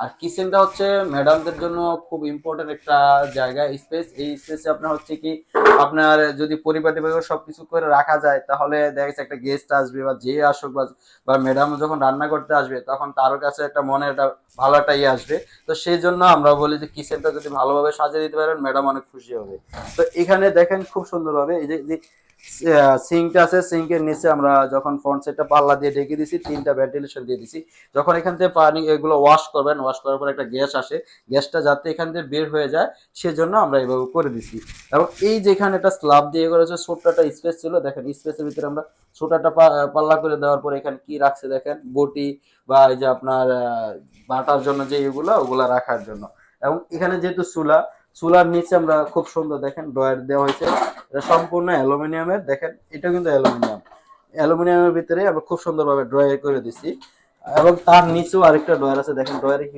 আর কিচেনটা হচ্ছে ম্যাডামদের জন্য খুব ইম্পর্টেন্ট একটা জায়গা, স্পেস। এই স্পেসে আপনার হচ্ছে কি, আপনার যদি পরিপাটি ভাবে সবকিছু করে রাখা যায়, তাহলে দেখা যাচ্ছে একটা গেস্ট আসবে বা যে আসুক, বা ম্যাডাম যখন রান্না করতে আসবে, তখন তার কাছে একটা মনে একটা ভালো একটা ইয়ে আসবে। তো সেই জন্য আমরা বলি যে কিচেনটা যদি ভালোভাবে সাজিয়ে দিতে পারেন, ম্যাডাম অনেক খুশি হবে। তো এখানে দেখেন খুব সুন্দরভাবে এই যে সিঙ্কটা আছে, সিঙ্কের নিচে আমরা যখন ফ্রন্ট সাইডটা পাল্লা দিয়ে ঢেকে দিছি, 3টা ভেন্টিলেশন দিয়ে দিছি। যখন এখান থেকে পানি এগুলো ওয়াশ করবেন, ওয়াশ করার পর একটা গ্যাস আসে, গ্যাসটা যাতে এখান থেকে বের হয়ে যায় সেজন্য আমরা এইভাবে করে দিছি। এবং এই যেখানে একটা স্ল্যাব দিয়ে করেছে, ছোট্ট একটা স্পেস ছিল, দেখেন স্পেসের ভিতরে আমরা ছোট একটা পাল্লা করে দেওয়ার পর এখানে কি রাখছে দেখেন, বটি বা এই যে আপনার বাটার জন্য যে এগুলো, ওগুলা রাখার জন্য। এবং এখানে যেহেতু চুলা, চুলার নিচে আমরা খুব সুন্দর দেখেন ড্রয়ার দেওয়া হয়েছে। এটা সম্পূর্ণ অ্যালুমিনিয়ামের, দেখেন এটা কিন্তু অ্যালুমিনিয়াম, অ্যালুমিনিয়ামের ভিতরে আমরা খুব সুন্দরভাবে ড্রয়ার করে দিছি। এবং তার নিচেও আরেকটা ড্রয়ার আছে, দেখেন ড্রয়ারে